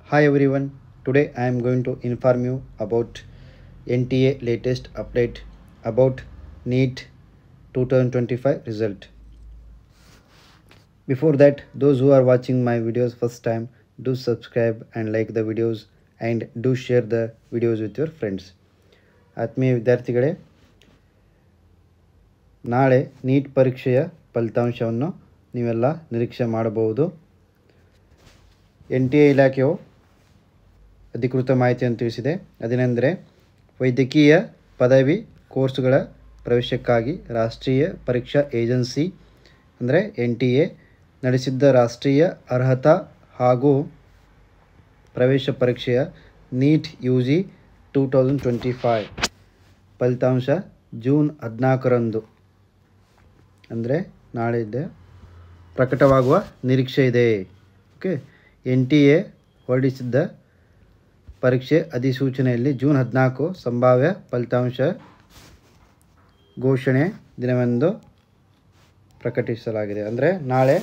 Hi everyone, today I am going to inform you about NTA latest update about NEET 2025 result. Before that, those who are watching my videos first time, do subscribe and like the videos and do share the videos with your friends. ಆತ್ಮೀಯ ವಿದ್ಯಾರ್ಥಿಗಳೇ, ನಾಳೆ neat ಪರೀಕ್ಷೆಯ ಫಲಿತಾಂಶವನ್ನು ನೀವೆಲ್ಲ ನಿರೀಕ್ಷೆ ಮಾಡಬಹುದು. NTA ಇಲಾಖೆಯು ಅಧಿಕೃತ ಮಾಹಿತಿಯನ್ನು ತಿಳಿಸಿದೆ. ಅದೇನೆಂದರೆ ವೈದ್ಯಕೀಯ ಪದವಿ ಕೋರ್ಸ್ಗಳ ಪ್ರವೇಶಕ್ಕಾಗಿ ರಾಷ್ಟ್ರೀಯ ಪರೀಕ್ಷಾ ಏಜೆನ್ಸಿ ಅಂದರೆ NTA ನಡೆಸಿದ್ದ ರಾಷ್ಟ್ರೀಯ ಅರ್ಹತಾ ಹಾಗೂ ಪ್ರವೇಶ ಪರೀಕ್ಷೆಯ ನೀಟ್ UG 2025 ಫಲಿತಾಂಶ ಜೂನ್ 14ರಂದು ಅಂದರೆ ನಾಳೆಯಿಂದ ಪ್ರಕಟವಾಗುವ ನಿರೀಕ್ಷೆ ಇದೆ. ಓಕೆ, NTA ಹೊರಡಿಸಿದ್ದ ಪರೀಕ್ಷೆ ಅಧಿಸೂಚನೆಯಲ್ಲಿ ಜೂನ್ 14 ಸಂಭಾವ್ಯ ಫಲಿತಾಂಶ ಘೋಷಣೆ ದಿನವೆಂದು ಪ್ರಕಟಿಸಲಾಗಿದೆ. ಅಂದರೆ ನಾಳೆ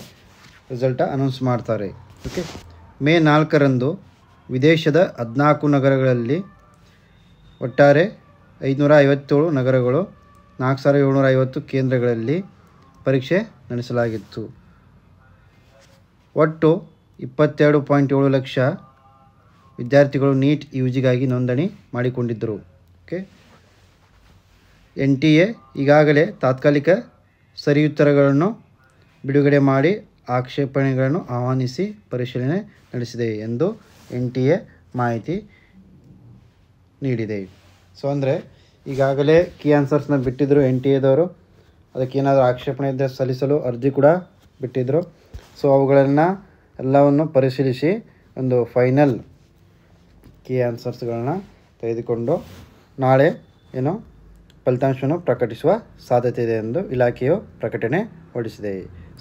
ರಿಸಲ್ಟ ಅನೌನ್ಸ್ ಮಾಡ್ತಾರೆ. ಓಕೆ, ಮೇ 4ರಂದು ವಿದೇಶದ 14 ನಗರಗಳಲ್ಲಿ ಒಟ್ಟಾರೆ 557 ನಗರಗಳು 4750 ಕೇಂದ್ರಗಳಲ್ಲಿ ಪರೀಕ್ಷೆ ನಡೆಸಲಾಗಿತ್ತು. ಒಟ್ಟು 22.7 ಲಕ್ಷ ವಿದ್ಯಾರ್ಥಿಗಳು ನೀಟ್ UGಗಾಗಿ ನೋಂದಣಿ ಮಾಡಿಕೊಂಡಿದ್ದರು. ಓಕೆ, NTA ಈಗಾಗಲೇ ತಾತ್ಕಾಲಿಕ ಸರಿಯುತ್ತರಗಳನ್ನು ಬಿಡುಗಡೆ ಮಾಡಿ ಆಕ್ಷೇಪಣೆಗಳನ್ನು ಆಹ್ವಾನಿಸಿ ಪರಿಶೀಲನೆ ನಡೆಸಿದೆ ಎಂದು NTA ಮಾಹಿತಿ ನೀಡಿದೆ. ಸೊ ಅಂದರೆ ಈಗಾಗಲೇ ಕೀ ಆನ್ಸರ್ಸ್ನ ಬಿಟ್ಟಿದ್ದರು NTAದವರು. ಅದಕ್ಕೇನಾದರೂ ಆಕ್ಷೇಪಣೆ ಇದ್ದರೆ ಸಲ್ಲಿಸಲು ಅರ್ಜಿ ಕೂಡ ಬಿಟ್ಟಿದ್ದರು. ಸೊ ಅವುಗಳನ್ನು ಎಲ್ಲವನ್ನು ಪರಿಶೀಲಿಸಿ ಒಂದು ಫೈನಲ್ ಕೀ ಆನ್ಸರ್ಸ್ಗಳನ್ನ ತೆಗೆದುಕೊಂಡು ನಾಳೆ ಫಲಿತಾಂಶವನ್ನು ಪ್ರಕಟಿಸುವ ಸಾಧ್ಯತೆ ಇದೆ ಎಂದು ಇಲಾಖೆಯು ಪ್ರಕಟಣೆ ಹೊರಡಿಸಿದೆ.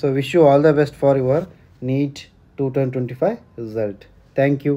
So wish you all the best for your NEET 2025 result. Thank you.